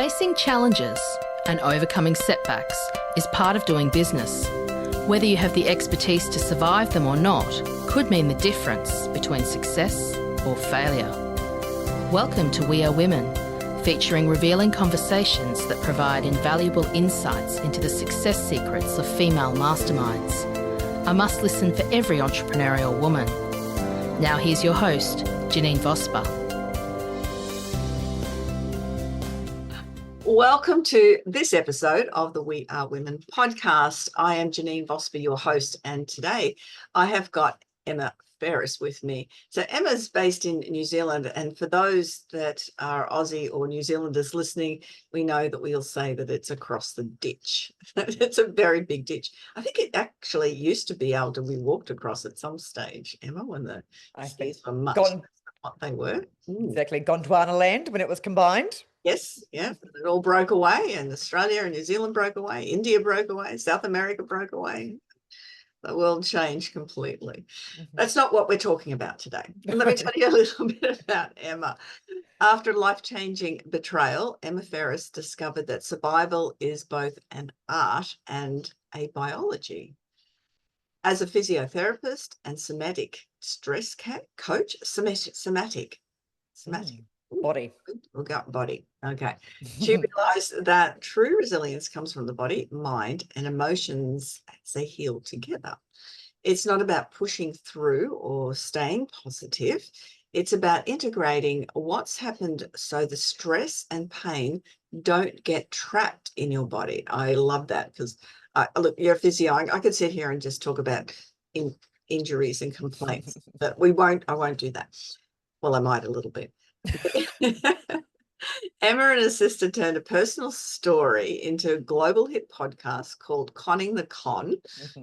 Facing challenges and overcoming setbacks is part of doing business. Whether you have the expertise to survive them or not could mean the difference between success or failure. Welcome to We Are Women, featuring revealing conversations that provide invaluable insights into the success secrets of female masterminds. A must listen for every entrepreneurial woman. Now here's your host, Janeen Vosper. Welcome to this episode of the We Are Women podcast. I am Janeen Vosper, your host, and today I have got Emma Ferris with me. So Emma's based in New Zealand, and for those that are Aussie or New Zealanders listening, we know that we'll say that it's across the ditch. It's a very big ditch. I think it actually used to be able to be walked across at some stage, Emma, when the seas were much less than what they were. Exactly, Gondwana land when it was combined. Yes, yeah, it all broke away, and Australia and New Zealand broke away, India broke away, South America broke away. The world changed completely. That's not what we're talking about today. Let me tell you a little bit about Emma. After a life-changing betrayal, Emma Ferris discovered that survival is both an art and a biology. As a physiotherapist and somatic stress coach, somatic. Body. We'll go body. Okay. She realized that true resilience comes from the body, mind, and emotions as they heal together. It's not about pushing through or staying positive. It's about integrating what's happened so the stress and pain don't get trapped in your body. I love that because, look, you're a physio. I could sit here and just talk about injuries and complaints, but I won't do that. Well, I might a little bit. Emma and her sister turned a personal story into a global hit podcast called Conning the Con,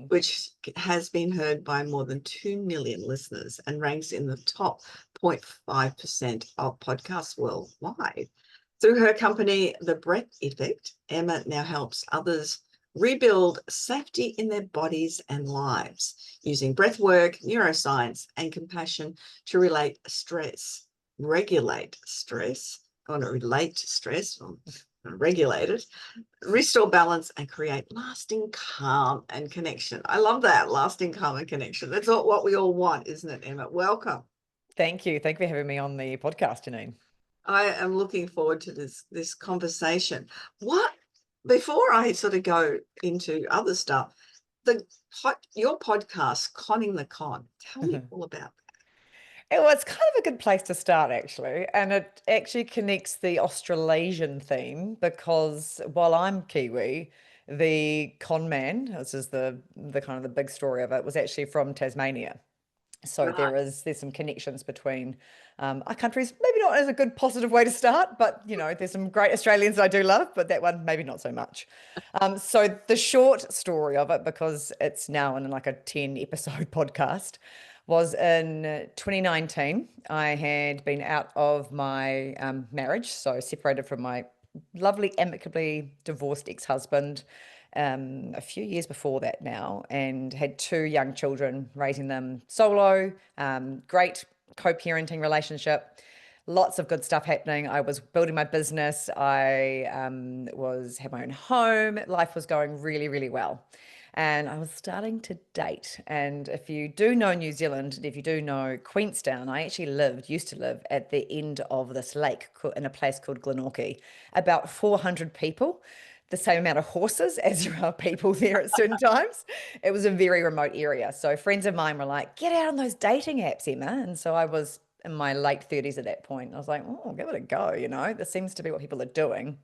which has been heard by more than 2 million listeners and ranks in the top 0.5% of podcasts worldwide. Through her company, The Breath Effect, Emma now helps others rebuild safety in their bodies and lives using breath work, neuroscience, and compassion to regulate stress, regulate it, restore balance, and create lasting calm and connection. I love that, lasting calm and connection. That's what we all want, isn't it, Emma? Welcome. Thank you. Thank you for having me on the podcast, Janeen. I am looking forward to this conversation. Before I sort of go into other stuff, your podcast, Conning the Con, tell me all about that. Well, it's kind of a good place to start, actually. And it actually connects the Australasian theme because while I'm Kiwi, the con man, this is the kind of the big story of it, was actually from Tasmania. So Right. there's some connections between our countries, maybe not as a good positive way to start, but there's some great Australians that I do love, but that one maybe not so much. So the short story of it, because it's now in like a 10 episode podcast, was in 2019. I had been out of my marriage, so separated from my lovely, amicably divorced ex-husband a few years before that now, and had 2 young children, raising them solo, great co-parenting relationship, lots of good stuff happening. I was building my business. I had my own home. Life was going really, really well. And I was starting to date. And if you do know New Zealand, and if you do know Queenstown, I actually used to live at the end of this lake in a place called Glenorchy. About 400 people, the same amount of horses as there are people there at certain times. It was a very remote area. So friends of mine were like, get out on those dating apps, Emma. And so I was in my late 30s at that point. I was like, oh, give it a go. This seems to be what people are doing.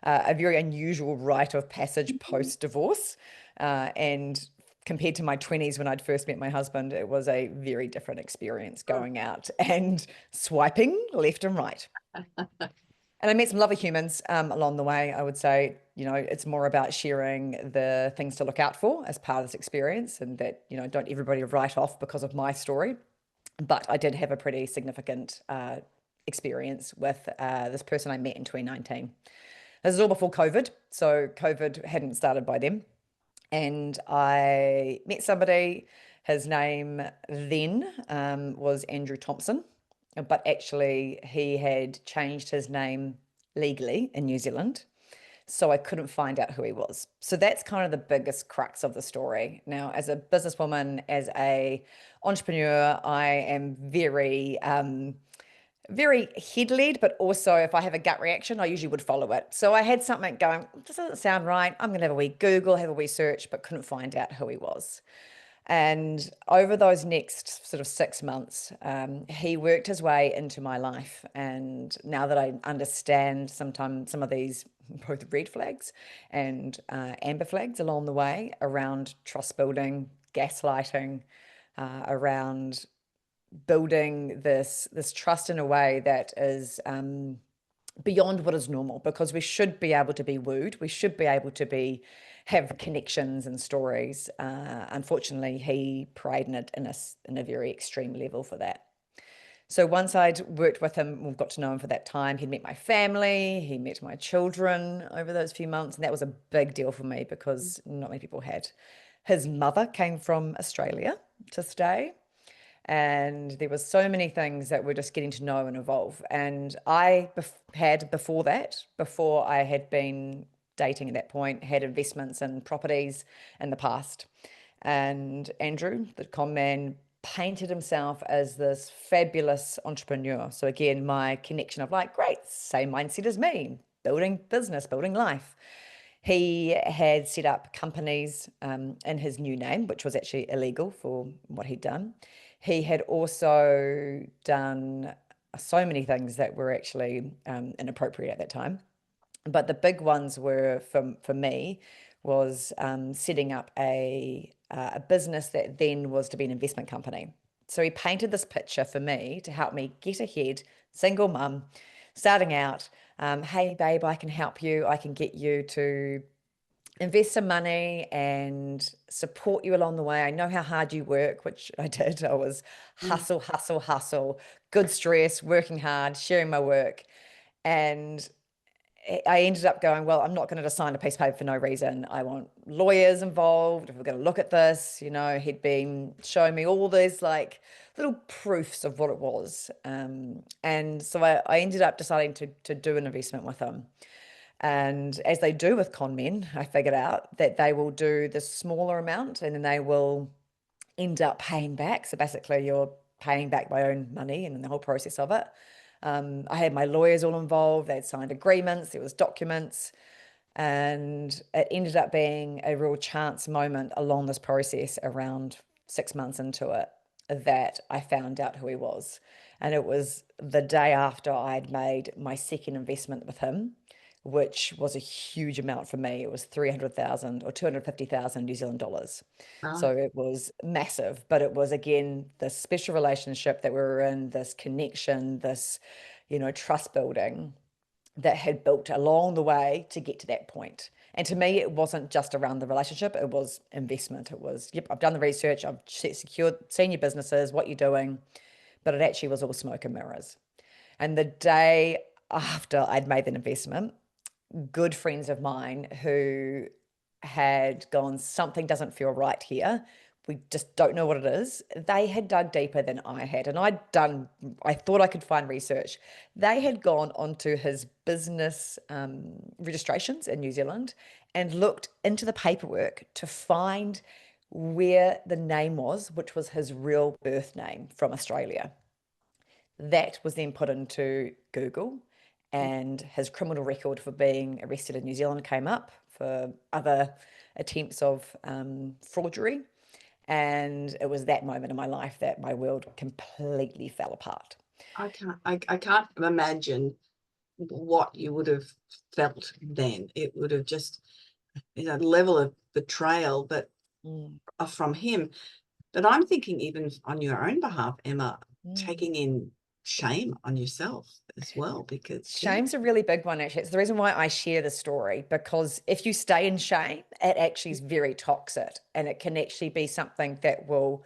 A very unusual rite of passage post-divorce. And compared to my 20s when I'd first met my husband, it was a very different experience going out and swiping left and right. And I met some lovely humans along the way. I would say, it's more about sharing the things to look out for as part of this experience, and that, don't everybody write off because of my story. But I did have a pretty significant experience with this person I met in 2019. This is all before COVID, so COVID hadn't started by then. And I met somebody, his name then was Andrew Thompson, but actually he had changed his name legally in New Zealand. So I couldn't find out who he was. So that's kind of the biggest crux of the story. Now, as a businesswoman, as a entrepreneur, I am very head led, but also if I have a gut reaction, I usually would follow it. So I had something going, this doesn't sound right. I'm going to have a wee Google, have a wee search, but couldn't find out who he was. And over those next sort of 6 months, he worked his way into my life. And now that I understand sometimes some of these both red flags and amber flags along the way around trust building, gaslighting, around building this trust in a way that is beyond what is normal, because we should be able to be wooed, we should be able to be have connections and stories. Unfortunately, he preyed in a very extreme level for that. So once I'd worked with him, we got to know him for that time, he'd met my family, he met my children over those few months, and that was a big deal for me because not many people had. His mother came from Australia to stay, and there was so many things that we're just getting to know and evolve. And I had before I had been dating at that point, had investments in properties in the past. And Andrew, the con man, painted himself as this fabulous entrepreneur. So again, my connection of like, great, same mindset as me, building business, building life. He had set up companies in his new name, which was actually illegal for what he'd done. He had also done so many things that were actually inappropriate at that time. But the big ones were for me was setting up a business that then was to be an investment company. So he painted this picture for me to help me get ahead, single mum, starting out. Hey, babe, I can help you. I can get you to invest some money and support you along the way. I know how hard you work, which I did. I was hustle, hustle, hustle, good stress, working hard, sharing my work. And I ended up going, well, I'm not going to just sign a piece of paper for no reason. I want lawyers involved. If we're going to look at this, he'd been showing me all these like little proofs of what it was. And so I ended up deciding to do an investment with him. And as they do with con men, I figured out that they will do the smaller amount and then they will end up paying back. So basically you're paying back my own money and the whole process of it. I had my lawyers all involved. They'd signed agreements, there was documents, and it ended up being a real chance moment along this process around 6 months into it that I found out who he was. And it was the day after I'd made my second investment with him, which was a huge amount for me. It was 300,000 or 250,000 New Zealand dollars. So it was massive, but it was again this special relationship that we were in, this connection, this, trust building that had built along the way to get to that point. And to me, it wasn't just around the relationship, it was investment. It was, yep, I've done the research, I've secured senior businesses, what you're doing, but it actually was all smoke and mirrors. And the day after I'd made that investment, good friends of mine who had gone, something doesn't feel right here. We just don't know what it is. They had dug deeper than I had. And I thought I could find research. They had gone onto his business registrations in New Zealand and looked into the paperwork to find where the name was, which was his real birth name from Australia. That was then put into Google, and his criminal record for being arrested in New Zealand came up for other attempts of fraudery. And it was that moment in my life that my world completely fell apart. I can't imagine what you would have felt then. It would have just, level of betrayal, but from him. But I'm thinking even on your own behalf, Emma, taking in shame on yourself as well, because shame's a really big one. Actually, it's the reason why I share the story, because if you stay in shame, it actually is very toxic, and it can actually be something that will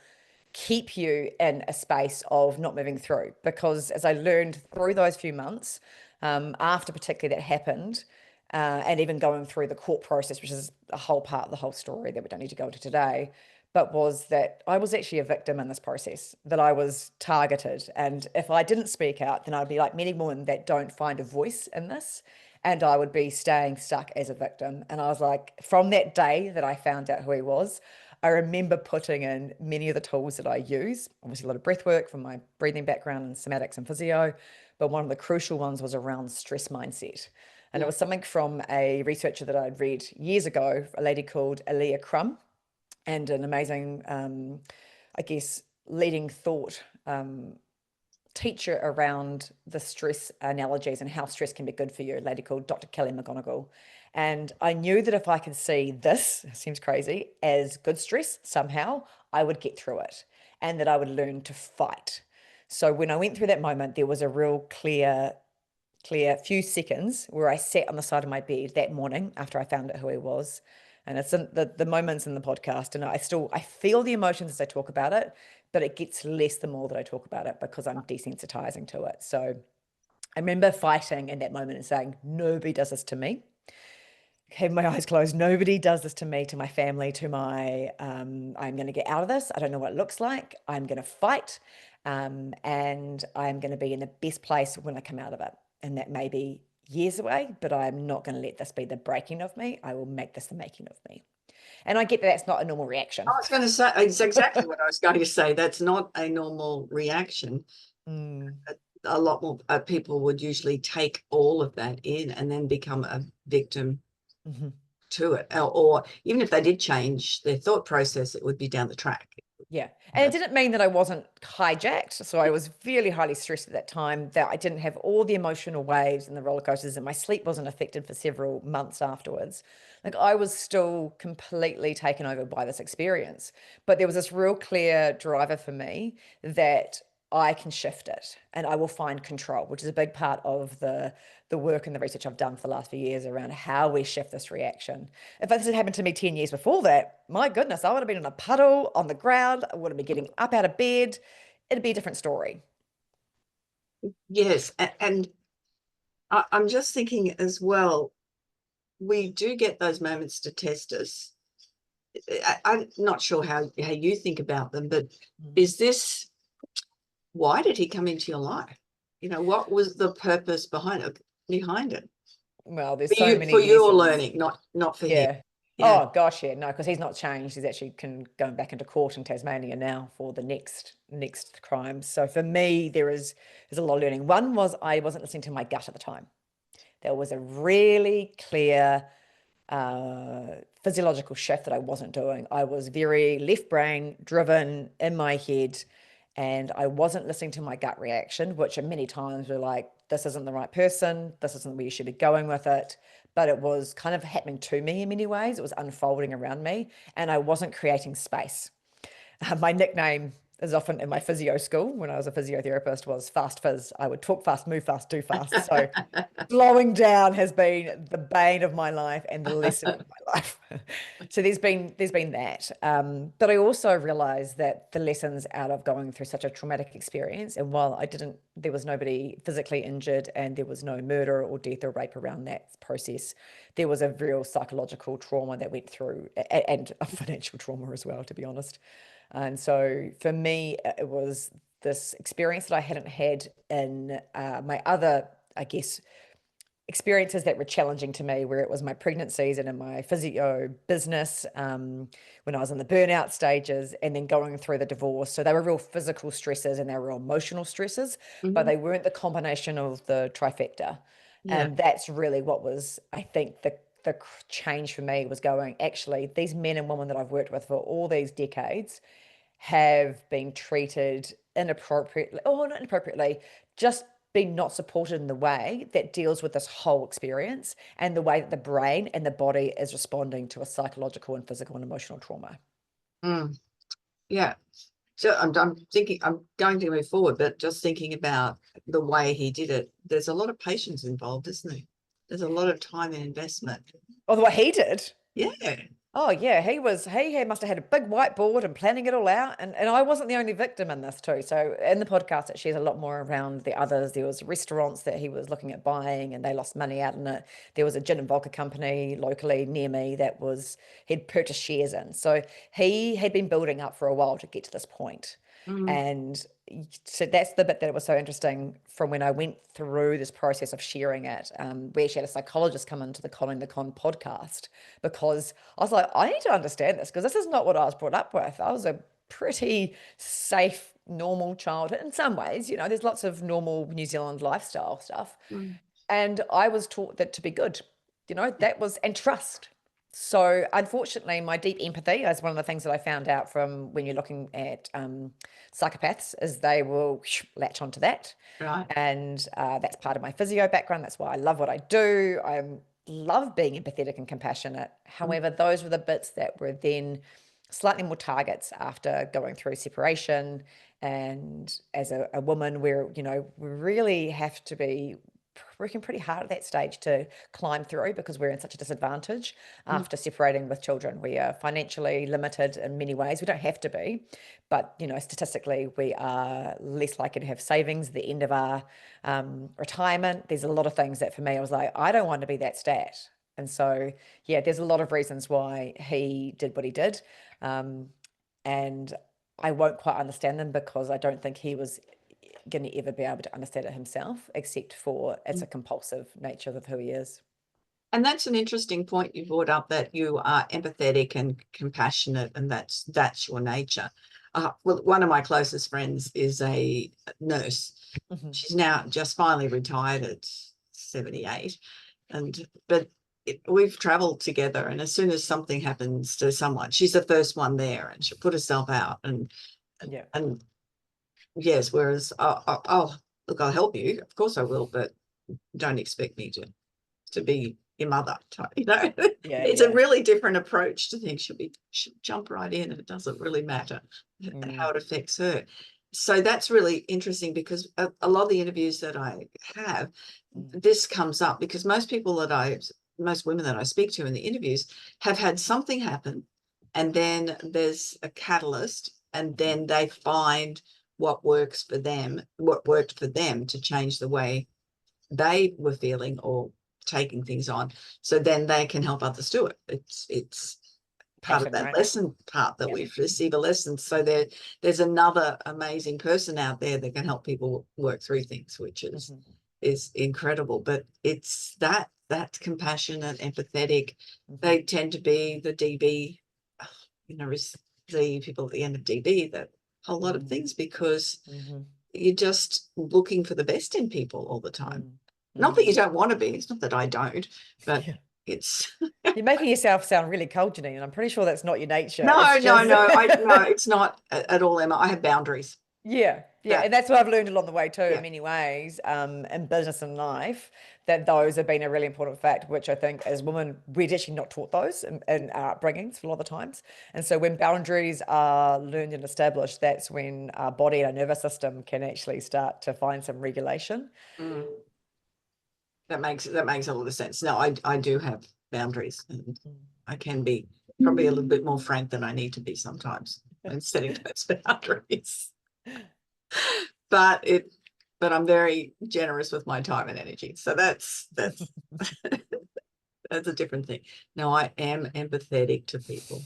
keep you in a space of not moving through. Because as I learned through those few months, after particularly that happened, and even going through the court process, which is a whole part of the whole story that we don't need to go into today, but was that I was actually a victim in this process, that I was targeted. And if I didn't speak out, then I'd be like many women that don't find a voice in this. And I would be staying stuck as a victim. And I was like, from that day that I found out who he was, I remember putting in many of the tools that I use, obviously a lot of breath work from my breathing background and somatics and physio, but one of the crucial ones was around stress mindset. And it was something from a researcher that I'd read years ago, a lady called Alia Crum, and an amazing, I guess, leading thought teacher around the stress analogies and how stress can be good for you, a lady called Dr. Kelly McGonigal. And I knew that if I could see this, seems crazy, as good stress somehow, I would get through it and that I would learn to fight. So when I went through that moment, there was a real clear few seconds where I sat on the side of my bed that morning after I found out who he was. And it's in the moments in the podcast, and I feel the emotions as I talk about it, but it gets less the more that I talk about it because I'm desensitizing to it. So I remember fighting in that moment and saying, nobody does this to me. Have my eyes closed. Nobody does this to me, to my family, to my, I'm going to get out of this. I don't know what it looks like. I'm going to fight. And I'm going to be in the best place when I come out of it. And that may be years away, but I'm not going to let this be the breaking of me. I will make this the making of me. And I get that that's not a normal reaction. I was going to say, it's exactly what I was going to say. That's not a normal reaction. A lot more people would usually take all of that in and then become a victim to it. Or even if they did change their thought process, it would be down the track. Yeah. And it didn't mean that I wasn't hijacked. So I was really highly stressed at that time, that I didn't have all the emotional waves and the roller coasters, and my sleep wasn't affected for several months afterwards. Like, I was still completely taken over by this experience. But there was this real clear driver for me that I can shift it and I will find control, which is a big part of the work and the research I've done for the last few years around how we shift this reaction. If this had happened to me 10 years before that, my goodness, I would have been in a puddle on the ground. I would have been getting up out of bed. It'd be a different story. Yes. And I'm just thinking as well, we do get those moments to test us. I'm not sure how you think about them, but is this, why did he come into your life? You know, what was the purpose behind it? Well, there's for so you, many for your lessons. learning, not for him. Yeah. Yeah. Oh gosh, yeah, no, because he's not changed. He's actually going back into court in Tasmania now for the next crime. So for me, there's a lot of learning. One was I wasn't listening to my gut at the time. There was a really clear physiological shift that I wasn't doing. I was very left brain driven in my head, and I wasn't listening to my gut reaction, which at many times were like, this isn't the right person, this isn't where you should be going with it. But it was kind of happening to me in many ways. It was unfolding around me, and I wasn't creating space. My nickname is often in my physio school when I was a physiotherapist was Fast Fizz. I would talk fast, move fast, do fast. So slowing down has been the bane of my life and the lesson of my life. So there's been that. But I also realized that the lessons out of going through such a traumatic experience, and while there was nobody physically injured and there was no murder or death or rape around that process, there was a real psychological trauma that went through, and a financial trauma as well, to be honest. And so for me, it was this experience that I hadn't had in my other, I guess, experiences that were challenging to me, where it was my pregnancies and in my physio business, when I was in the burnout stages, and then going through the divorce. So they were real physical stresses and they were real emotional stresses, but they weren't the combination of the trifecta. Yeah. And that's really what was, I think, the change for me, was going, actually, these men and women that I've worked with for all these decades have been treated inappropriately, or not inappropriately, just been not supported in the way that deals with this whole experience and the way that the brain and the body is responding to a psychological and physical and emotional trauma. Yeah. So I'm thinking, I'm going to move forward, but just thinking about the way he did it, there's a lot of patience involved, isn't there? There's a lot of time and investment. Oh, the way he did? Yeah. Oh yeah, he must have had a big whiteboard and planning it all out. And I wasn't the only victim in this too. So in the podcast it shares a lot more around the others. There was restaurants that he was looking at buying and they lost money out in it. There was a gin and vodka company locally near me that he'd purchased shares in. So he had been building up for a while to get to this point. Mm, And so that's the bit that was so interesting from when I went through this process of sharing it. We actually had a psychologist come into the Calling the Con podcast because I was like, I need to understand this because this is not what I was brought up with. I was a pretty safe, normal childhood in some ways. You know, there's lots of normal New Zealand lifestyle stuff. mm, And I was taught that to be good, and trust. So unfortunately, my deep empathy is one of the things that I found out from when you're looking at psychopaths is they will latch onto that. right. And that's part of my physio background. That's why I love what I do. I love being empathetic and compassionate. Mm, However, those were the bits that were then slightly more targets after going through separation. And as a woman, we really have to be working pretty hard at that stage to climb through because we're in such a disadvantage mm, after separating with children. We are financially limited in many ways. We don't have to be, but statistically, we are less likely to have savings at the end of our retirement. There's a lot of things that for me, I was like, I don't want to be that stat. And so, yeah, there's a lot of reasons why he did what he did. And I won't quite understand them because I don't think he was going to ever be able to understand it himself, except for it's mm. a compulsive nature of who he is. And that's an interesting point you brought up, that you are empathetic and compassionate, and that's your nature. Well, one of my closest friends is a nurse. Mhm. She's now just finally retired at 78, but we've traveled together, and as soon as something happens to someone, she's the first one there, and she'll put herself out, Yeah. and yes, whereas look, I'll help you, of course I will, but don't expect me to be your mother type, Yeah, it's a yeah. really different approach to things. She'll jump right in, and it doesn't really matter how it affects her. So that's really interesting because a lot of the interviews that I have, this comes up because most women that I speak to in the interviews have had something happen, and then there's a catalyst, and then they find what works for them, what worked for them to change the way they were feeling or taking things on, so then they can help others do it. It's part of Passion, that right? lesson part that Yeah. we receive a lesson, so there's another amazing person out there that can help people work through things, which is incredible. But it's that compassionate, empathetic, they tend to be the DB, is the people at the end of DB, that whole lot of things, because you're just looking for the best in people all the time. Not that you don't want to be, it's not that I don't, but Yeah. it's You're making yourself sound really cold, Janeen, and I'm pretty sure that's not your nature. no, It's just no, it's not at all, Emma. I have boundaries. yeah, That and that's what I've learned along the way too, Yeah. in many ways, in business and life, that those have been a really important fact, which I think as women, we're actually not taught those in our upbringings a lot of the times. And so when boundaries are learned and established, that's when our body and our nervous system can actually start to find some regulation. Mm, that makes a lot of sense. No, I do have boundaries, and I can be probably a little bit more frank than I need to be sometimes in setting those boundaries. But I'm very generous with my time and energy. So that's that's a different thing. No, I am empathetic to people.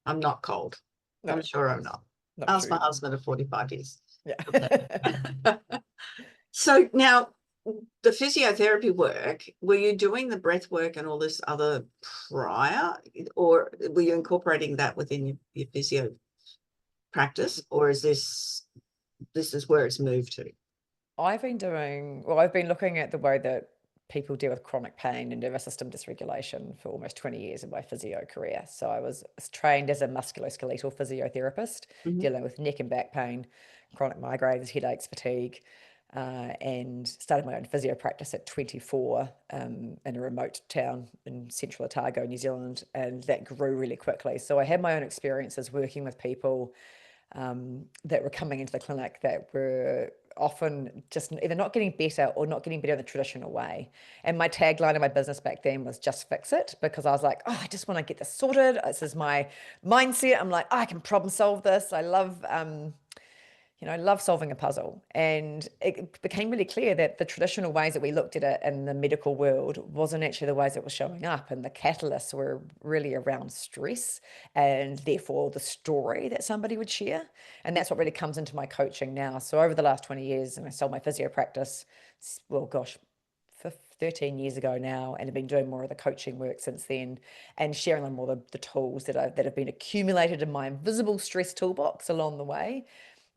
I'm not cold. No, I'm sure I'm not. not Ask my true. husband of 45 years. Yeah. So now, the physiotherapy work, were you doing the breath work and all this other prior, or were you incorporating that within your physio practice, or is this is where it's moved to? I've been looking at the way that people deal with chronic pain and nervous system dysregulation for almost 20 years in my physio career. So I was trained as a musculoskeletal physiotherapist, dealing with neck and back pain, chronic migraines, headaches, fatigue, and started my own physio practice at 24 in a remote town in central Otago, New Zealand, and that grew really quickly. So I had my own experiences working with people that were coming into the clinic that were often just either not getting better or not getting better in the traditional way. And my tagline in my business back then was just fix it, because I was like, oh, I just want to get this sorted. This is my mindset. I'm like, oh, I can problem solve this. I love, I love solving a puzzle. And it became really clear that the traditional ways that we looked at it in the medical world wasn't actually the ways it was showing up. And the catalysts were really around stress and therefore the story that somebody would share. And that's what really comes into my coaching now. So over the last 20 years, and I sold my physio practice, well, gosh, 13 years ago now, and have been doing more of the coaching work since then, and sharing them all the tools that have been accumulated in my invisible stress toolbox along the way,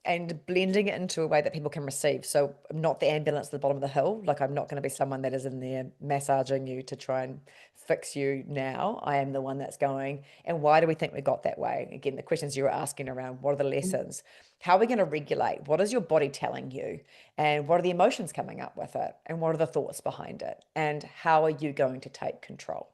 and blending it into a way that people can receive. So I'm not the ambulance at the bottom of the hill. Like, I'm not going to be someone that is in there massaging you to try and fix you now. I am the one that's going, and why do we think we got that way? Again, the questions you were asking around, what are the lessons? How are we going to regulate? What is your body telling you? And what are the emotions coming up with it? And what are the thoughts behind it? And how are you going to take control?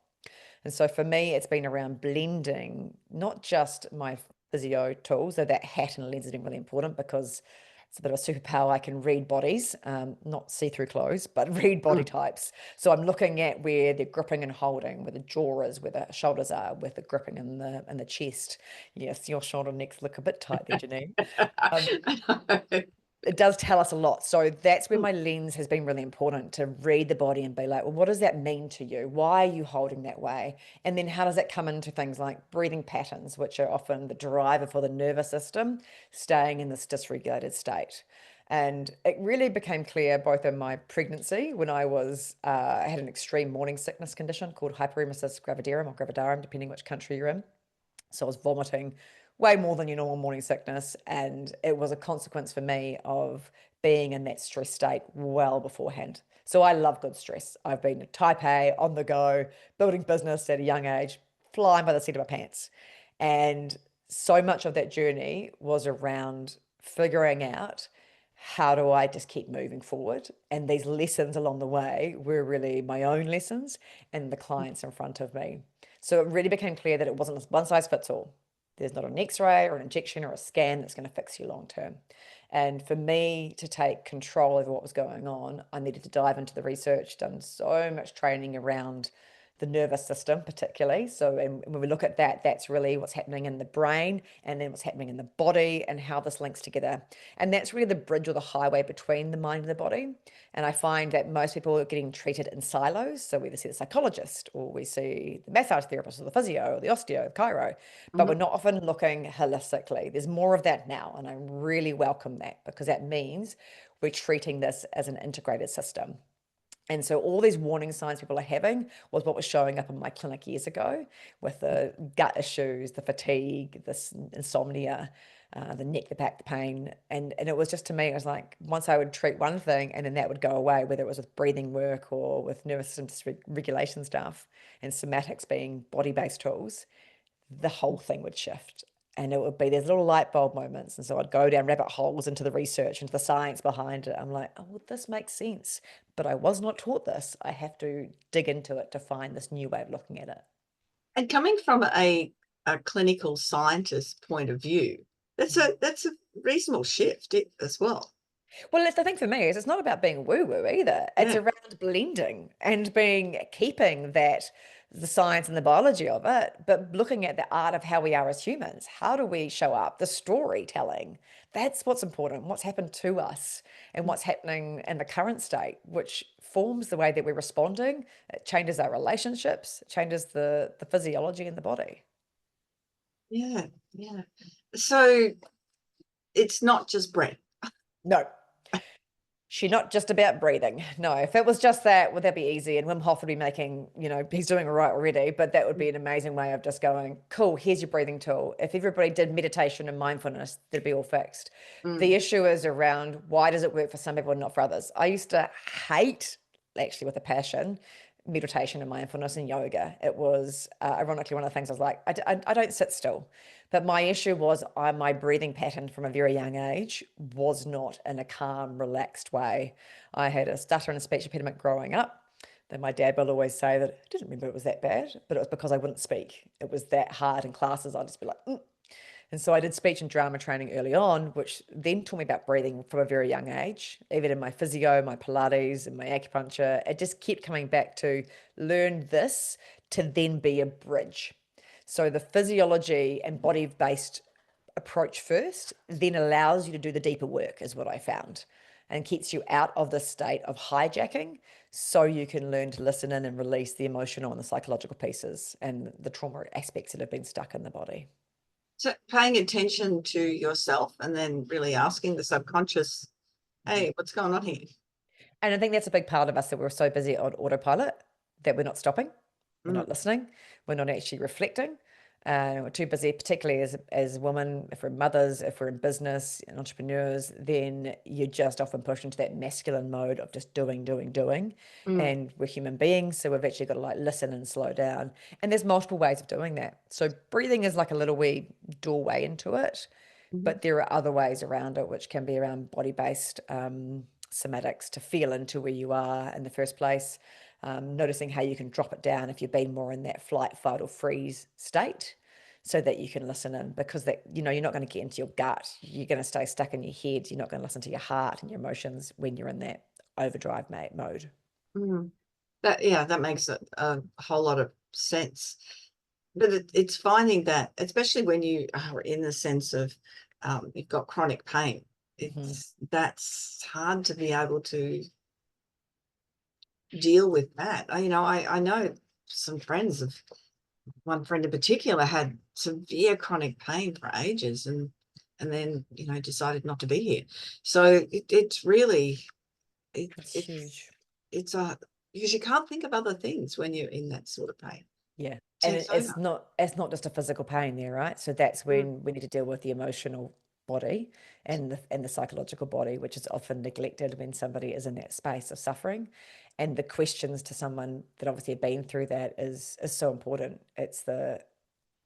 And so for me, it's been around blending not just my physio tools, so that hat and lens has been really important, because it's a bit of a superpower. I can read bodies, not see through clothes, but read body types. So I'm looking at where they're gripping and holding, where the jaw is, where the shoulders are, where the gripping in the chest. Yes, your shoulder necks look a bit tight there, Janeen. It does tell us a lot. So that's where my lens has been really important, to read the body and be like, well, what does that mean to you? Why are you holding that way? And then how does that come into things like breathing patterns, which are often the driver for the nervous system staying in this dysregulated state. And it really became clear both in my pregnancy, when I had an extreme morning sickness condition called hyperemesis gravidarum or gravidarum, depending which country you're in. So I was vomiting way more than your normal morning sickness. And it was a consequence for me of being in that stress state well beforehand. So I love good stress. I've been a type A, on the go, building business at a young age, flying by the seat of my pants. And so much of that journey was around figuring out, how do I just keep moving forward? And these lessons along the way were really my own lessons and the clients in front of me. So it really became clear that it wasn't one size fits all. There's not an X-ray or an injection or a scan that's going to fix you long term. And for me to take control over what was going on, I needed to dive into the research, done so much training around the nervous system particularly. So and when we look at that, that's really what's happening in the brain, and then what's happening in the body, and how this links together. And that's really the bridge or the highway between the mind and the body. And I find that most people are getting treated in silos. So we either see the psychologist, or we see the massage therapist, or the physio, or the osteo, the chiro, but we're not often looking holistically. There's more of that now, and I really welcome that, because that means we're treating this as an integrated system. And so all these warning signs people are having was what was showing up in my clinic years ago, with the gut issues, the fatigue, this insomnia, the neck, the back, the pain. And it was just, to me, it was like, once I would treat one thing and then that would go away, whether it was with breathing work or with nervous system regulation stuff, and somatics being body-based tools, the whole thing would shift. And it would be these little light bulb moments. And so I'd go down rabbit holes into the research, into the science behind it. I'm like, oh, well, this makes sense. But I was not taught this. I have to dig into it to find this new way of looking at it. And coming from a clinical scientist point of view, that's a reasonable shift as well. Well, the thing for me is, it's not about being woo-woo either. It's around blending and keeping that, the science and the biology of it, but looking at the art of how we are as humans. How do we show up? The storytelling. That's what's important. What's happened to us and what's happening in the current state, which forms the way that we're responding. It changes our relationships, it changes the physiology in the body. Yeah. So it's not just breath. No. She's not just about breathing. No, if it was just that, would that be easy? And Wim Hof would be making, he's doing all right already, but that would be an amazing way of just going, cool, here's your breathing tool. If everybody did meditation and mindfulness, that'd be all fixed. The issue is around, why does it work for some people and not for others? I used to hate, actually with a passion, meditation and mindfulness and yoga. It was ironically one of the things I was like, I don't sit still. But my issue was my breathing pattern from a very young age was not in a calm, relaxed way. I had a stutter and a speech impediment growing up. Then my dad would always say that I didn't remember it was that bad, but it was because I wouldn't speak. It was that hard in classes. I'd just be like, And so I did speech and drama training early on, which then taught me about breathing from a very young age. Even in my physio, my Pilates, and my acupuncture, it just kept coming back to learn this to then be a bridge. So the physiology and body-based approach first, then allows you to do the deeper work, is what I found, and keeps you out of the state of hijacking so you can learn to listen in and release the emotional and the psychological pieces and the trauma aspects that have been stuck in the body. So paying attention to yourself and then really asking the subconscious, hey, what's going on here? And I think that's a big part of us, that we're so busy on autopilot that we're not stopping, we're Mm, not listening, we're not actually reflecting. We're too busy, particularly as women, if we're mothers, if we're in business and entrepreneurs, then you're just often pushed into that masculine mode of just doing, doing, doing. mm, And we're human beings, so we've actually got to like listen and slow down. And there's multiple ways of doing that. So breathing is like a little wee doorway into it, mhm, but there are other ways around it, which can be around body-based somatics to feel into where you are in the first place. Noticing how you can drop it down if you've been more in that flight, fight, or freeze state, so that you can listen in, because that, you know, you're not going to get into your gut. You're going to stay stuck in your head. You're not going to listen to your heart and your emotions when you're in that overdrive mode. mm. That makes a whole lot of sense. But it's finding that, especially when you are in the sense of you've got chronic pain, Hmm. that's hard to be able to deal with that. I know some friends of one friend in particular had severe chronic pain for ages and then decided not to be here. So it's really it, It's it's huge. it's a because you can't think of other things when you're in that sort of pain. Yeah. And Takes it's not just a physical pain there, right? So that's over. when we need to deal with the emotional body and the psychological body, which is often neglected when somebody is in that space of suffering. And the questions to someone that obviously have been through that is so important. It's the,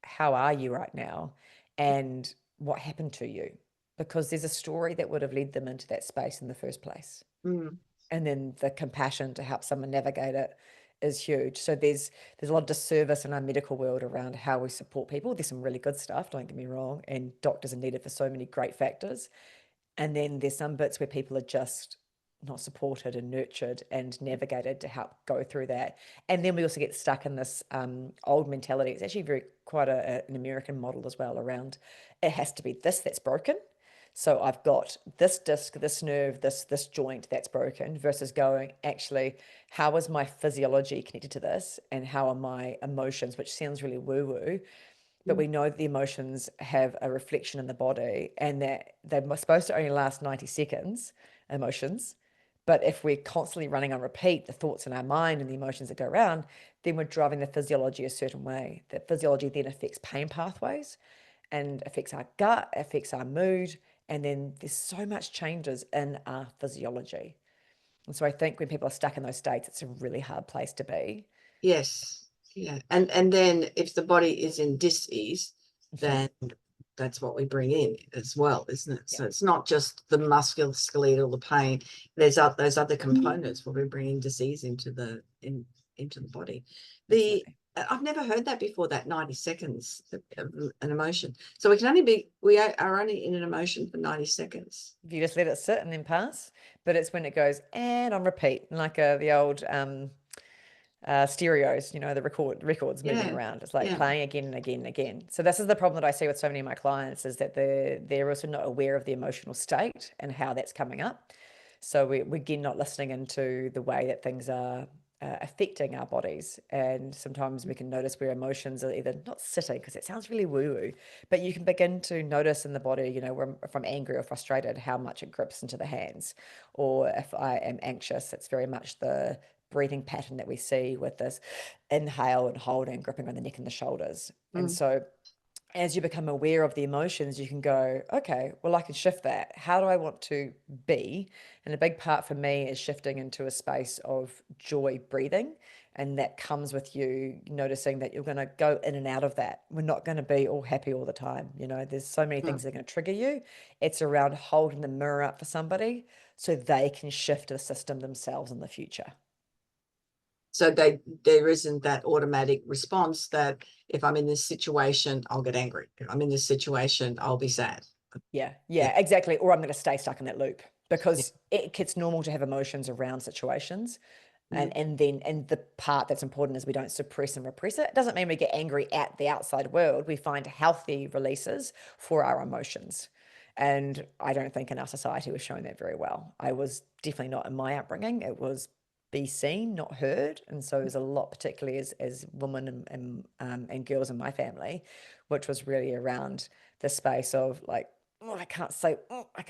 how are you right now? And what happened to you? Because there's a story that would have led them into that space in the first place. Mm, And then the compassion to help someone navigate it is huge. So there's a lot of disservice in our medical world around how we support people. There's some really good stuff, don't get me wrong, and doctors are needed for so many great factors. And then there's some bits where people are just not supported and nurtured and navigated to help go through that. And then we also get stuck in this old mentality. It's actually very quite an American model as well, around it has to be this that's broken. So I've got this disc, this nerve, this joint that's broken, versus going, actually, how is my physiology connected to this, and how are my emotions, which sounds really woo-woo, but mm, we know that the emotions have a reflection in the body, and that they're supposed to only last 90 seconds, emotions. But if we're constantly running on repeat, the thoughts in our mind and the emotions that go around, then we're driving the physiology a certain way. That physiology then affects pain pathways and affects our gut, affects our mood. And then there's so much changes in our physiology. And so I think when people are stuck in those states, it's a really hard place to be. yes. Yeah. And then if the body is in dis-ease, then that's what we bring in as well, isn't it? Yeah, So it's not just the musculoskeletal, the pain. There's those other components where we bring in disease into the body. The absolutely. I've never heard that before, that 90 seconds of an emotion. So we are only in an emotion for 90 seconds. If you just let it sit and then pass, but it's when it goes and on repeat, like the old stereos, the records moving Yeah. around. It's like Yeah. playing again and again and again. So this is the problem that I see with so many of my clients, is that they're also not aware of the emotional state and how that's coming up. So we're again not listening into the way that things are affecting our bodies. And sometimes we can notice where emotions are either not sitting, because it sounds really woo-woo, but you can begin to notice in the body, if I'm angry or frustrated, how much it grips into the hands. Or if I am anxious, it's very much the breathing pattern that we see with this inhale and hold and gripping on the neck and the shoulders. And Mm. so as you become aware of the emotions, you can go, okay, well, I can shift that. How do I want to be? And a big part for me is shifting into a space of joy breathing. And that comes with you noticing that you're going to go in and out of that. We're not going to be all happy all the time. There's so many things Mm. that are going to trigger you. It's around holding the mirror up for somebody so they can shift the system themselves in the future. So there isn't that automatic response that if I'm in this situation, I'll get angry. If I'm in this situation, I'll be sad. Yeah, Yeah. exactly. Or I'm going to stay stuck in that loop Yeah. because it's normal to have emotions around situations. Mm. And the part that's important is we don't suppress and repress it. It doesn't mean we get angry at the outside world. We find healthy releases for our emotions. And I don't think in our society we're showing that very well. I was definitely not in my upbringing. It was be seen, not heard. And so there's a lot, particularly as women and girls in my family, which was really around the space of like, oh, I can't say, oh, I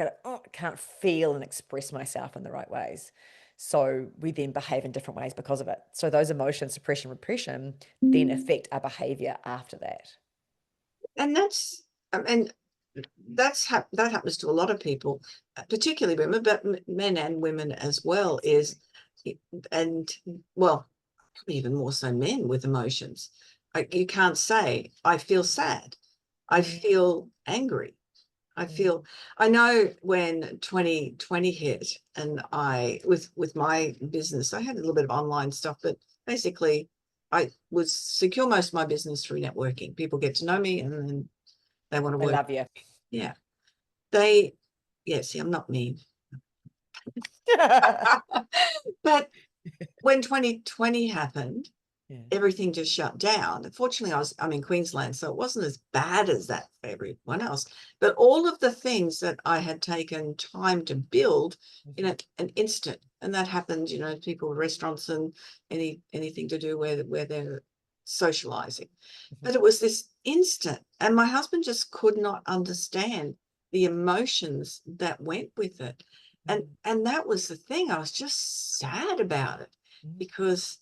can't feel and express myself in the right ways. So we then behave in different ways because of it. So those emotions, suppression, repression, then affect our behavior after that. And that's, and that happens to a lot of people, particularly women, but men and women as well. And well, probably even more so men with emotions. Like you can't say, I feel sad, I feel angry. I know when 2020 hit and with my business, I had a little bit of online stuff, but basically I would secure most of my business through networking. People get to know me and then they want to I work. love you. Yeah. See, I'm not mean. But when 2020 happened, everything just shut down. Fortunately, I'm in Queensland, so it wasn't as bad as that for everyone else. But all of the things that I had taken time to build in an instant, and that happened, people, restaurants and anything to do where they're socializing. But it was this instant, and my husband just could not understand the emotions that went with it. And that was the thing. I was just sad about it because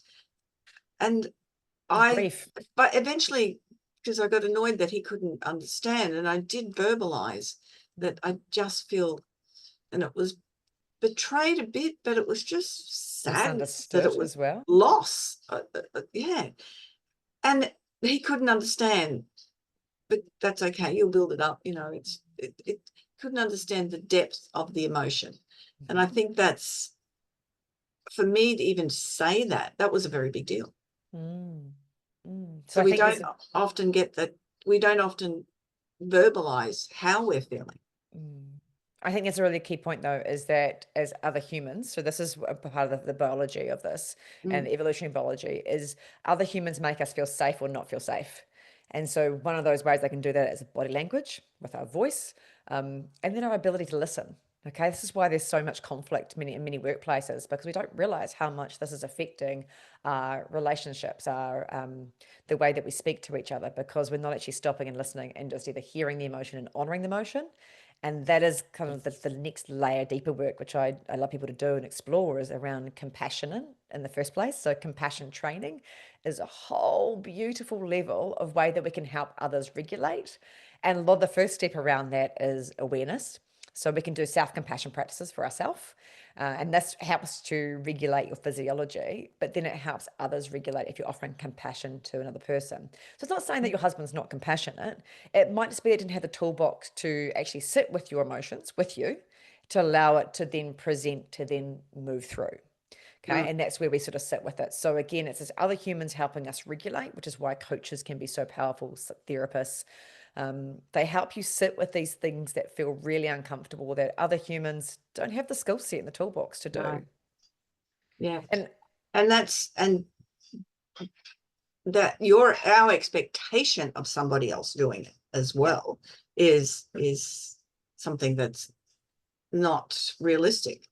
and Grief. but eventually, because I got annoyed that he couldn't understand, and I did verbalize that I just feel, and it was betrayed a bit, but it was just sadness that Misunderstood it was as well. loss. Yeah. And he couldn't understand, but that's okay. You'll build it up. It couldn't understand the depth of the emotion. And I think that's, for me to even say that was a very big deal. So I we think don't often get that. We don't often verbalize how we're feeling. I think that's a really key point, though, is that as other humans, so this is a part of the biology of this and evolutionary biology, is other humans make us feel safe or not feel safe. And so one of those ways they can do that is body language with our voice, and then our ability to listen. Okay, this is why there's so much conflict in many workplaces, because we don't realize how much this is affecting our relationships, our the way that we speak to each other, because we're not actually stopping and listening and just either hearing the emotion and honoring the emotion. And that is kind of the next layer, deeper work, which I love people to do and explore, is around compassion in the first place. So compassion training is a whole beautiful level of way that we can help others regulate. And a lot of the first step around that is awareness. So we can do self-compassion practices for ourselves. And this helps to regulate your physiology, but then it helps others regulate if you're offering compassion to another person. So it's not saying that your husband's not compassionate. It might just be they didn't have the toolbox to actually sit with your emotions with you to allow it to then present, to then move through. Okay. And that's where we sort of sit with it. So again, it's other humans helping us regulate, which is why coaches can be so powerful, therapists. They help you sit with these things that feel really uncomfortable that other humans don't have the skill set in the toolbox to do. No. Yeah. And that our expectation of somebody else doing it as well is something that's not realistic.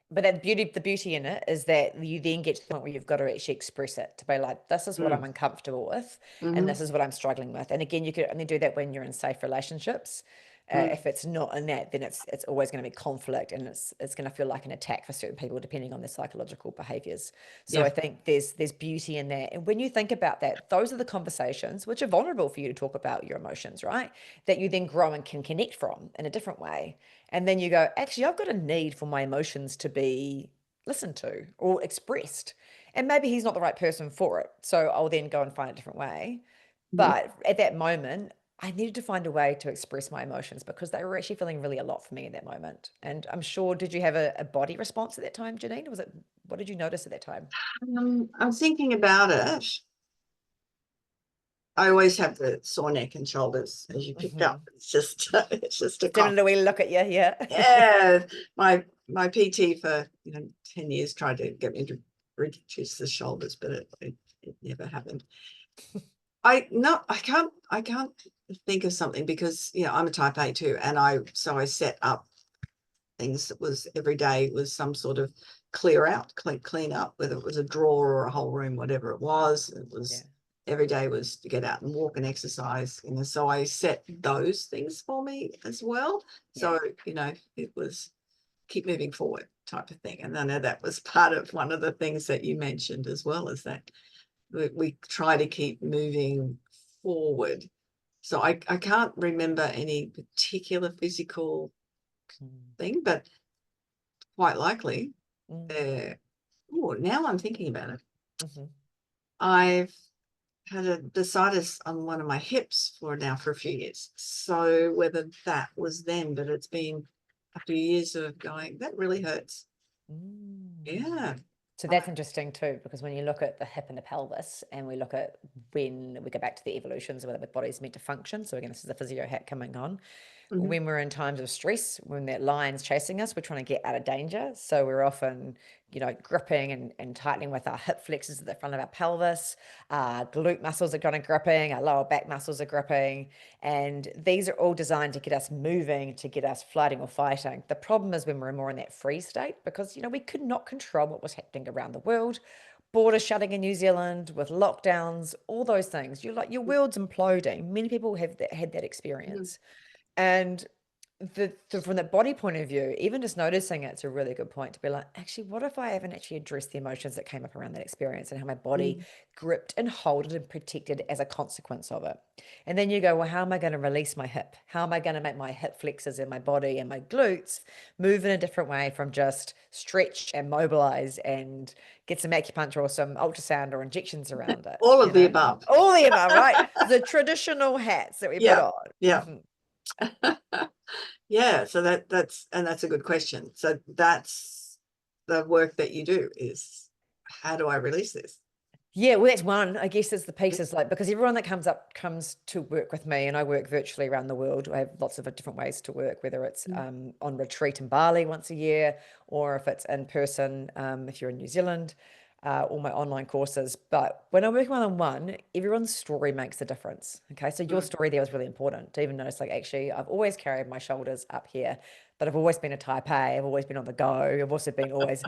But the beauty in it is that you then get to the point where you've got to actually express it, to be like, this is what I'm uncomfortable with, and this is what I'm struggling with. And again, you could only do that when you're in safe relationships. If it's not in that, then it's always going to be conflict, and it's going to feel like an attack for certain people, depending on their psychological behaviors. So I think there's beauty in that. And when you think about that, those are the conversations which are vulnerable for you to talk about your emotions, right? That you then grow and can connect from in a different way. And then you go, actually, I've got a need for my emotions to be listened to or expressed. And maybe he's not the right person for it. So I'll then go and find a different way. But at that moment, I needed to find a way to express my emotions because they were actually feeling really a lot for me in that moment. And I'm sure, did you have a body response at that time, Janine? What did you notice at that time? I'm thinking about it. I always have the sore neck and shoulders, as you picked up. It's just a cough. Similar, we look at you, yeah. Yeah, my PT for 10 years tried to get me to reduce the shoulders, but it never happened. I can't think of something because I'm a type A too, and I set up things that was every day was some sort of clear out, clean up, whether it was a drawer or a whole room, whatever it was. It was every day was to get out and walk and exercise. So I set those things for me as well. So it was keep moving forward type of thing. And I know that was part of one of the things that you mentioned as well, is that we try to keep moving forward. So I can't remember any particular physical thing, but quite likely. Now I'm thinking about it. I've had a bursitis on one of my hips for a few years. So whether that was then, but it's been a few years of going, that really hurts. Yeah. So that's interesting too, because when you look at the hip and the pelvis, and we look at when we go back to the evolutions of whether the body's meant to function. So again, this is the physio hat coming on. When we're in times of stress, when that lion's chasing us, we're trying to get out of danger. So we're often, gripping and tightening with our hip flexors at the front of our pelvis. Our glute muscles are kind of gripping. Our lower back muscles are gripping. And these are all designed to get us moving, to get us flighting or fighting. The problem is when we're more in that freeze state, because, we could not control what was happening around the world. Borders shutting in New Zealand with lockdowns, all those things. Your world's imploding. Many people have had that experience. And from the body point of view, even just noticing it's a really good point to be like, actually, what if I haven't actually addressed the emotions that came up around that experience and how my body gripped and held and protected as a consequence of it? And then you go, well, how am I going to release my hip? How am I going to make my hip flexors in my body and my glutes move in a different way from just stretch and mobilize and get some acupuncture or some ultrasound or injections around it? All of the above. All the above, right? The traditional hats that we put on. Yeah. Yeah, so that's a good question. So that's the work that you do, is how do I release this? Yeah, well, that's one, I guess, is the pieces, like, because everyone that comes to work with me, and I work virtually around the world. I have lots of different ways to work, whether it's on retreat in Bali once a year, or if it's in person, if you're in New Zealand, all my online courses. But when I'm working one-on-one, everyone's story makes a difference. Okay, so your story there was really important to even notice, like, actually, I've always carried my shoulders up here, but I've always been a type A. I've always been on the go. I've also been always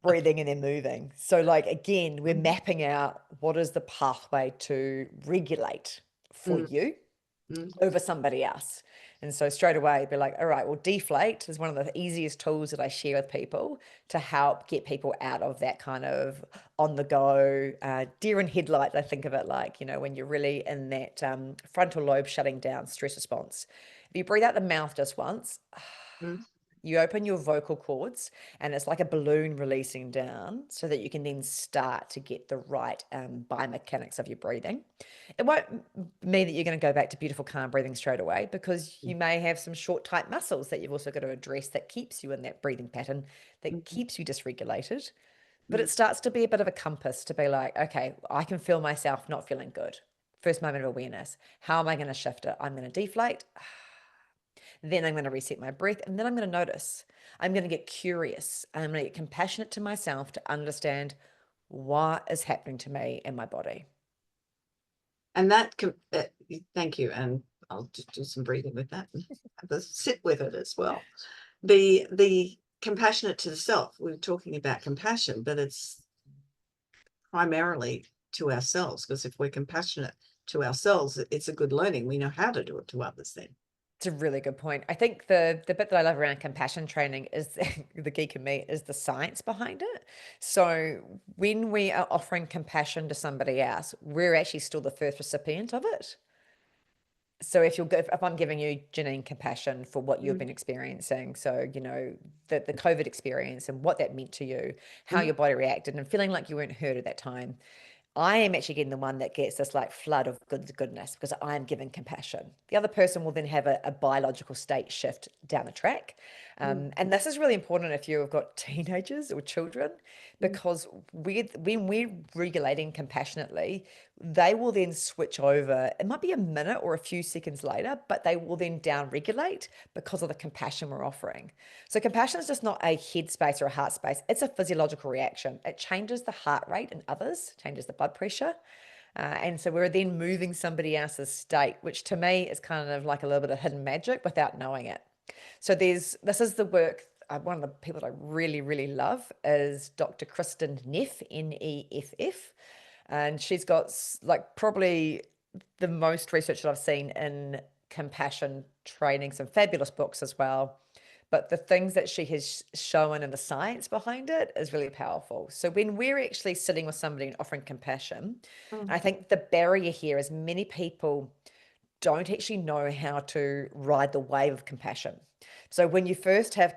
breathing and then moving. So, like, again, we're mapping out what is the pathway to regulate for you over somebody else. And so straight away, be like, all right, well, deflate is one of the easiest tools that I share with people to help get people out of that kind of on the go, deer in headlights. I think of it like, when you're really in that frontal lobe shutting down stress response. If you breathe out the mouth just once, you open your vocal cords, and it's like a balloon releasing down so that you can then start to get the right biomechanics of your breathing. It won't mean that you're going to go back to beautiful, calm breathing straight away, because you may have some short, tight muscles that you've also got to address that keeps you in that breathing pattern, that keeps you dysregulated. But it starts to be a bit of a compass to be like, okay, I can feel myself not feeling good. First moment of awareness. How am I going to shift it? I'm going to deflate. Then I'm going to reset my breath, and then I'm going to notice. I'm going to get curious. I'm going to get compassionate to myself to understand what is happening to me in my body. And thank you. And I'll just do some breathing with that and have a sit with it as well. The compassionate to the self. We're talking about compassion, but it's primarily to ourselves, because if we're compassionate to ourselves, it's a good learning. We know how to do it to others then. It's a really good point. I think the bit that I love around compassion training is the geek in me is the science behind it. So when we are offering compassion to somebody else, we're actually still the first recipient of it. So if I'm giving you, Janeen, compassion for what you've been experiencing, so the COVID experience and what that meant to you, how your body reacted, and feeling like you weren't heard at that time, I am actually getting the one that gets this like flood of goodness because I am given compassion. The other person will then have a biological state shift down the track. And this is really important if you've got teenagers or children, because when we're regulating compassionately, they will then switch over. It might be a minute or a few seconds later, but they will then down regulate because of the compassion we're offering. So compassion is just not a head space or a heart space. It's a physiological reaction. It changes the heart rate in others, changes the blood pressure. And so we're then moving somebody else's state, which to me is kind of like a little bit of hidden magic without knowing it. So this is the work. One of the people that I really, really love is Dr. Kristen Neff, Neff. And she's got like probably the most research that I've seen in compassion training, some fabulous books as well. But the things that she has shown and the science behind it is really powerful. So when we're actually sitting with somebody and offering compassion, I think the barrier here is many people don't actually know how to ride the wave of compassion. So when you first have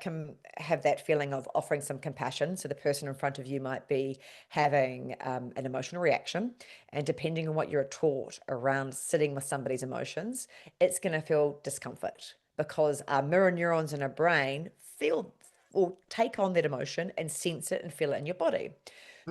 that feeling of offering some compassion, so the person in front of you might be having an emotional reaction, and depending on what you're taught around sitting with somebody's emotions, it's going to feel discomfort because our mirror neurons in our brain feel or take on that emotion and sense it and feel it in your body.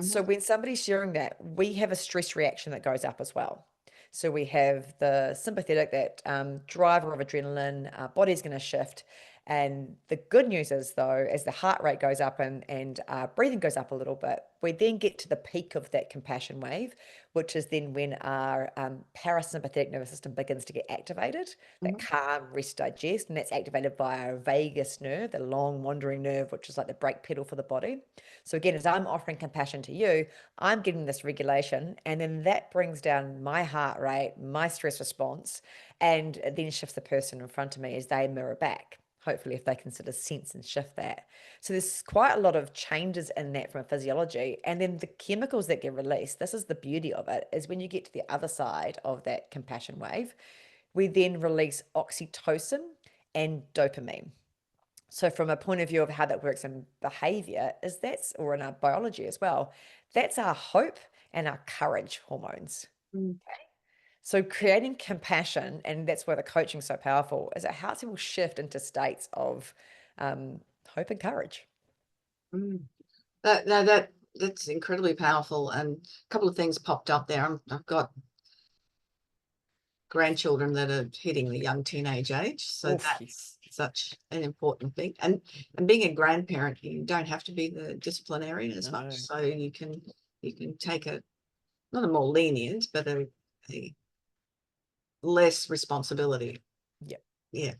So when somebody's sharing that, we have a stress reaction that goes up as well. So we have the sympathetic, that driver of adrenaline, our body's going to shift. And the good news is, though, as the heart rate goes up and our breathing goes up a little bit, we then get to the peak of that compassion wave, which is then when our parasympathetic nervous system begins to get activated, that calm, rest, digest, and that's activated by our vagus nerve, the long wandering nerve, which is like the brake pedal for the body. So again, as I'm offering compassion to you, I'm getting this regulation, and then that brings down my heart rate, my stress response, and it then shifts the person in front of me as they mirror back. Hopefully, if they can sort of sense and shift that. So there's quite a lot of changes in that from a physiology. And then the chemicals that get released, this is the beauty of it, is when you get to the other side of that compassion wave, we then release oxytocin and dopamine. So from a point of view of how that works in behavior, or in our biology as well, that's our hope and our courage hormones. So creating compassion, and that's where the coaching is so powerful, is it helps people shift into states of hope and courage. That's incredibly powerful. And a couple of things popped up there. I've got grandchildren that are hitting the young teenage age, so that's such an important thing. And being a grandparent, you don't have to be the disciplinarian as much, so you can take not a more lenient, but a less responsibility. Yeah.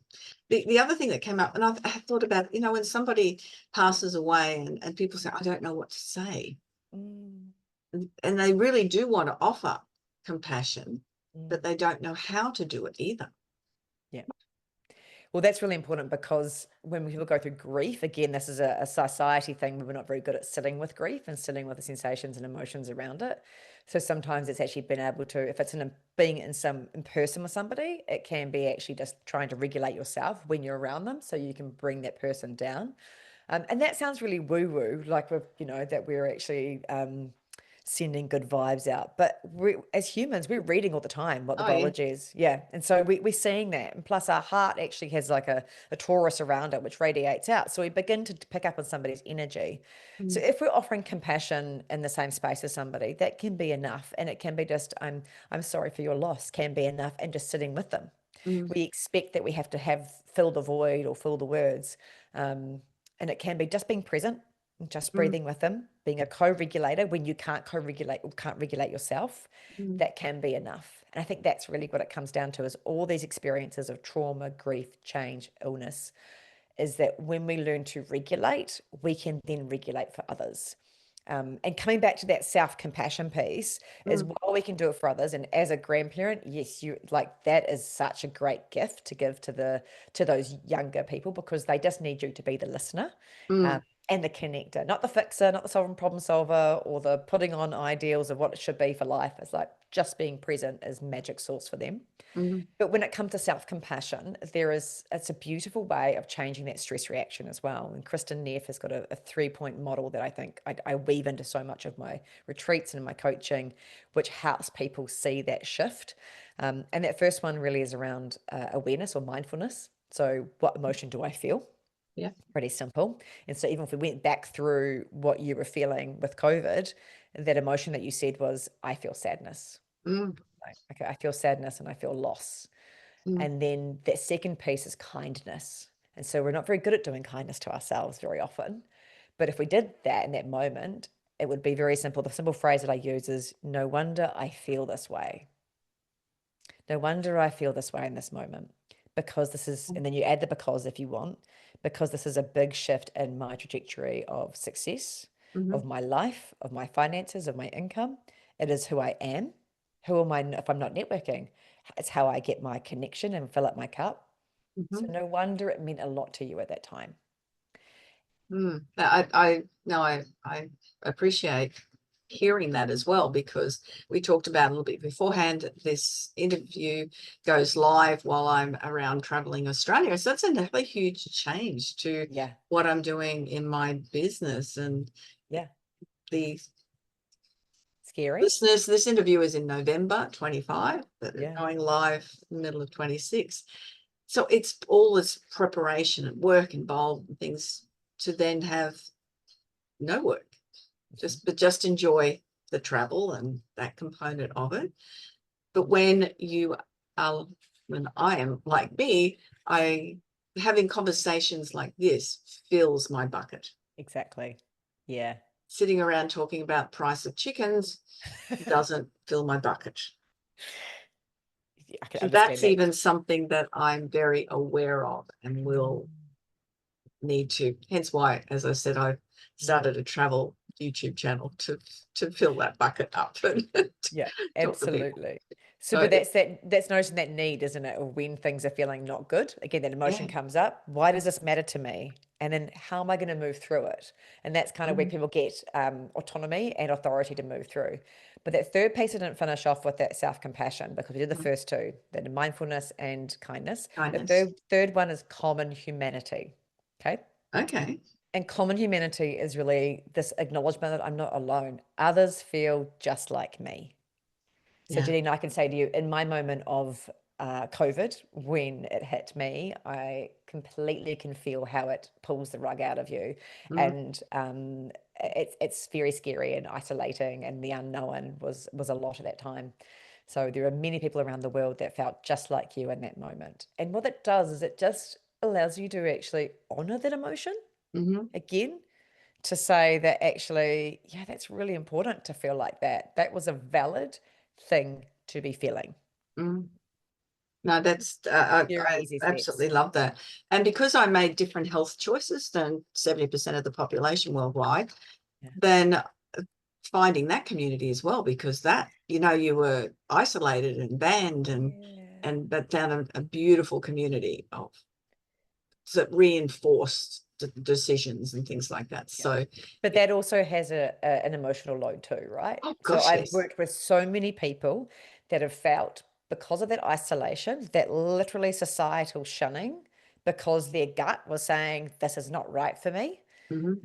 The other thing that came up, and I've thought about, when somebody passes away and people say, I don't know what to say. And they really do want to offer compassion, but they don't know how to do it either. Well, that's really important because when people go through grief, again, this is a society thing where we're not very good at sitting with grief and sitting with the sensations and emotions around it. So sometimes it's actually been able to, if it's being in person with somebody, it can be actually just trying to regulate yourself when you're around them so you can bring that person down. And that sounds really woo-woo, like that we're actually sending good vibes out. But as humans, we're reading all the time what the biology is. Yeah. And so we're seeing that. And plus our heart actually has like a torus around it, which radiates out. So we begin to pick up on somebody's energy. So if we're offering compassion in the same space as somebody, that can be enough. And it can be just, I'm sorry for your loss, can be enough, and just sitting with them. We expect that we have to fill the void or fill the words. And it can be just being present, just breathing with them, being a co-regulator when you can't co-regulate or can't regulate yourself. That can be enough. And I think that's really what it comes down to, is all these experiences of trauma, grief, change, illness, is that when we learn to regulate, we can then regulate for others. And coming back to that self-compassion piece, is while we can do it for others, and as a grandparent, yes, that is such a great gift to give to those younger people, because they just need you to be the listener. and the connector, not the fixer, not the solving problem solver or the putting on ideals of what it should be for life. It's like just being present is magic sauce for them. Mhm. But when it comes to self-compassion, it's a beautiful way of changing that stress reaction as well. And Kristen Neff has got a 3-point model that I think I weave into so much of my retreats and my coaching, which helps people see that shift. And that first one really is around awareness or mindfulness. So what emotion do I feel? Yeah. Pretty simple. And so even if we went back through what you were feeling with COVID, that emotion that you said was, I feel sadness. Mm, Like, okay, I feel sadness and I feel loss. mm, And then that second piece is kindness. And so we're not very good at doing kindness to ourselves very often. But if we did that in that moment, it would be very simple. The simple phrase that I use is, no wonder I feel this way. No wonder I feel this way in this moment. Because this is, and then you add the because if you want, because this is a big shift in my trajectory of success, mhm, of my life, of my finances, of my income. It is who I am. Who am I if I'm not networking? It's how I get my connection and fill up my cup. So mhm. no wonder it meant a lot to you at that time. I appreciate hearing that as well, because we talked about a little bit beforehand. This interview goes live while I'm around traveling Australia, so that's another huge change to Yeah. what I'm doing in my business. And Yeah. the Scary. listeners, this interview is in November 25, but it's Yeah. going live in the middle of 26. So it's all this preparation and work involved and things to then have no work, just enjoy the travel and that component of it. But when I am like me, I having conversations like this fills my bucket. Exactly. Yeah. Sitting around talking about price of chickens doesn't fill my bucket. I can So understand that's that. even something that I'm very aware of and will need to, hence why, as I said, I've started a travel YouTube channel to fill that bucket up and Yeah, talk to people. absolutely. So, So but that's noticing that need, isn't it? Of when things are feeling not good. Again, that emotion yeah. comes up. Why does this matter to me? And then how am I going to move through it? And that's kind of where people get autonomy and authority to move through. But that third piece I didn't finish off with that self-compassion because we did the first two, the mindfulness and kindness. The Kindness. third one is common humanity. Okay. Okay. And common humanity is really this acknowledgement that I'm not alone. Others feel just like me. So, Yeah. Janine, I can say to you, in my moment of COVID, when it hit me, I completely can feel how it pulls the rug out of you, Mm, and it's very scary and isolating, and the unknown was a lot at that time. So there are many people around the world that felt just like you in that moment, and what it does is it just allows you to actually honor that emotion mhm, again to say that actually, yeah, that's really important to feel like that. That was a valid thing to be feeling. mm. No, that's Very I easy absolutely steps. love that. And because I made different health choices than 70% of the population worldwide, Yeah. then finding that community as well, because that, you were isolated and banned Yeah. but found a beautiful community of that reinforced decisions and things like that. Yeah. So, But that also has an emotional load too, right? oh So gosh, I've yes. worked with so many people that have felt because of that isolation, that literally societal shunning, because their gut was saying, this is not right for me. Mhm,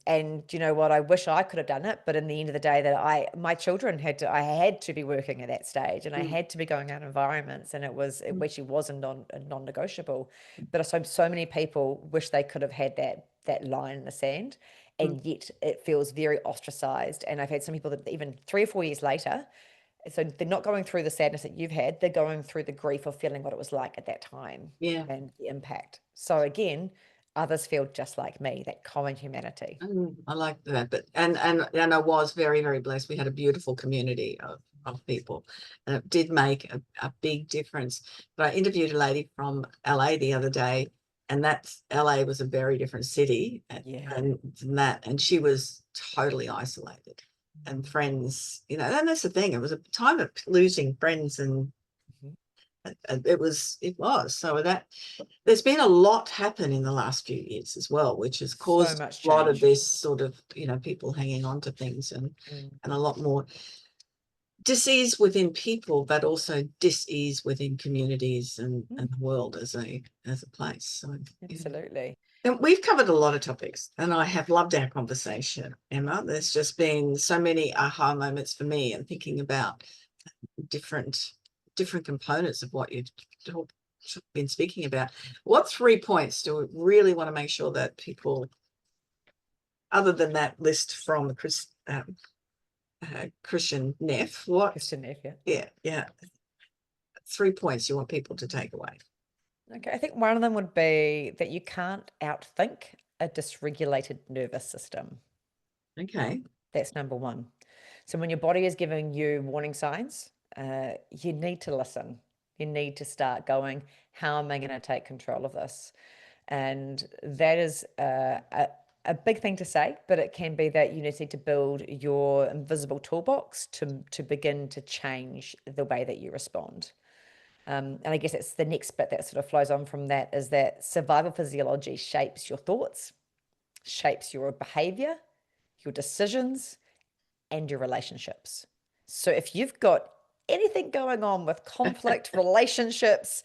And you know what? I wish I could have done it, but in the end of the day, my children I had to be working at that stage, and I mm, had to be going out environments, and it actually was a non-negotiable. But so many people wish they could have had that line in the sand, mm, and yet it feels very ostracized. And I've had some people that even 3 or 4 years later, so they're not going through the sadness that you've had, they're going through the grief of feeling what it was like at that time yeah. and the impact. So again, others feel just like me, that common humanity. I like that. But and I was very, very blessed. We had a beautiful community of people, and it did make a big difference. But I interviewed a lady from LA the other day, and that's LA was a very different city Yeah. than that, and she was totally isolated and friends, and that's the thing. It was a time of losing friends and Mhm. It was. So that there's been a lot happen in the last few years as well, which has caused much a lot of change. this sort of, people hanging on to things, and a lot more dis-ease within people, but also dis-ease within communities and the world as a place. So Absolutely. and we've covered a lot of topics, and I have loved our conversation, Emma. There's just been so many aha moments for me, and thinking about different components of what you've been speaking about. What 3 points do we really want to make sure that people, other than that list from Christian Neff, Christian Neff, yeah, 3 points you want people to take away? Okay, I think one of them would be that you can't outthink a dysregulated nervous system. Okay. That's number one. So when your body is giving you warning signs, you need to listen. You need to start going, how am I going to take control of this? And that is a big thing to say, but it can be that you need to build your invisible toolbox to begin to change the way that you respond. And I guess it's the next bit that sort of flows on from that, is that survival physiology shapes your thoughts, shapes your behavior, your decisions, and your relationships. So if you've got anything going on with conflict, relationships,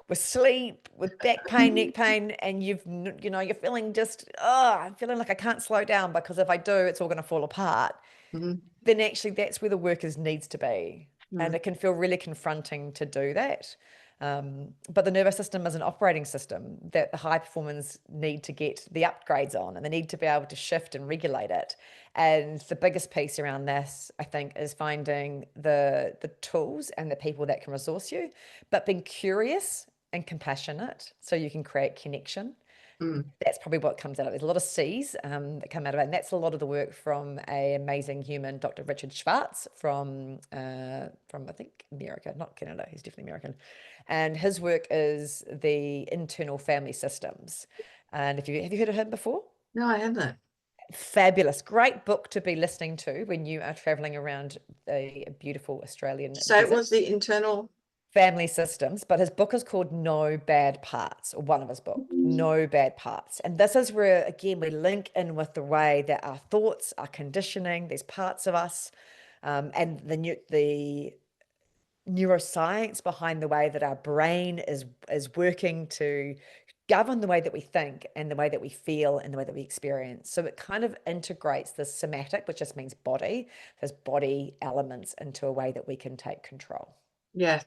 with sleep, with back pain, neck pain, and you're feeling just, I'm feeling like I can't slow down because if I do, it's all going to fall apart, then actually that's where the work needs to be. And it can feel really confronting to do that. But the nervous system is an operating system that the high performers need to get the upgrades on, and they need to be able to shift and regulate it. And the biggest piece around this, I think, is finding the tools and the people that can resource you, but being curious and compassionate so you can create connection. That's probably what comes out of it. There's a lot of C's that come out of it. And that's a lot of the work from an amazing human, Dr. Richard Schwartz from I think, America, not Canada. He's definitely American. And his work is the internal family systems. And have you heard of him before? No, I haven't. Fabulous. Great book to be listening to when you are traveling around a beautiful Australian So desert. it was the internal family systems, but his book is called No Bad Parts, or one of his books, No Bad Parts. And this is where, again, we link in with the way that our thoughts, our conditioning, these parts of us, and the neuroscience behind the way that our brain is working to govern the way that we think and the way that we feel and the way that we experience. So it kind of integrates the somatic, which just means body, those body elements into a way that we can take control. Yeah.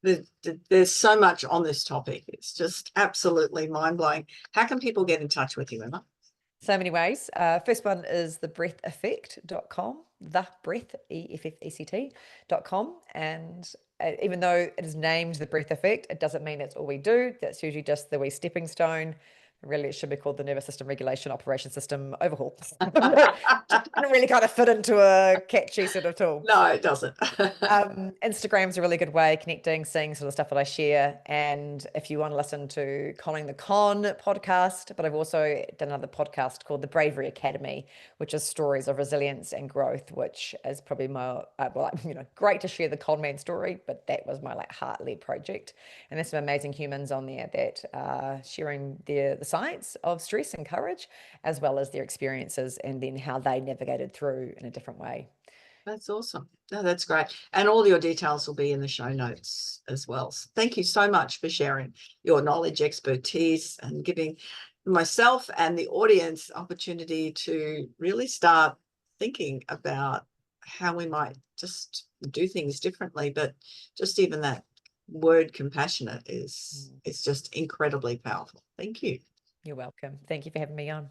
There's so much on this topic. It's just absolutely mind-blowing. How can people get in touch with you, Emma? So many ways. First one is thebreatheffect.com, thebreath, EFFECT.com. And even though it is named The Breath Effect, it doesn't mean that's all we do. That's usually just the wee stepping stone. Really, it should be called the Nervous System Regulation Operation System Overhaul. It doesn't really kind of fit into a catchy sort of tool. No, it doesn't. Instagram's a really good way, connecting, seeing sort of stuff that I share. And if you want to listen to Conning the Con podcast, but I've also done another podcast called The Bravery Academy, which is stories of resilience and growth, which is probably my, great to share the con man story, but that was my heart-led project. And there's some amazing humans on there that are sharing the science of stress and courage, as well as their experiences and then how they navigated through in a different way. That's awesome. No, that's great. And all your details will be in the show notes as well. So thank you so much for sharing your knowledge, expertise, and giving myself and the audience opportunity to really start thinking about how we might just do things differently. But just even that word compassionate is just incredibly powerful. Thank you. You're welcome. Thank you for having me on.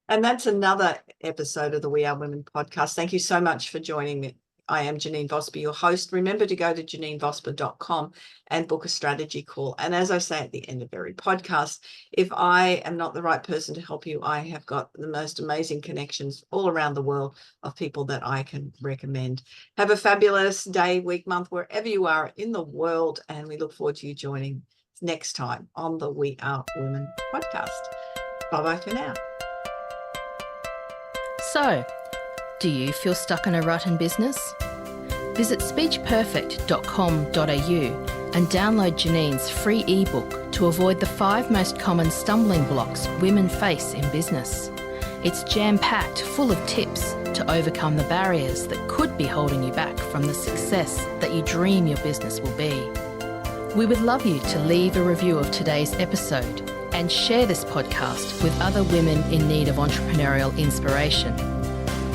And that's another episode of the We Are Women podcast. Thank you so much for joining me. I am Janeen Vosper, your host. Remember to go to janeenvosper.com and book a strategy call. And as I say at the end of every podcast, if I am not the right person to help you, I have got the most amazing connections all around the world of people that I can recommend. Have a fabulous day, week, month, wherever you are in the world. And we look forward to you joining next time on the We Are Women podcast. Bye-bye for now. So, do you feel stuck in a rut in business? Visit speechperfect.com.au and download Janeen's free ebook to avoid the 5 most common stumbling blocks women face in business. It's jam-packed full of tips to overcome the barriers that could be holding you back from the success that you dream your business will be. We would love you to leave a review of today's episode and share this podcast with other women in need of entrepreneurial inspiration.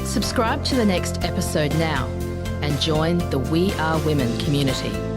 Subscribe to the next episode now and join the We Are Women community.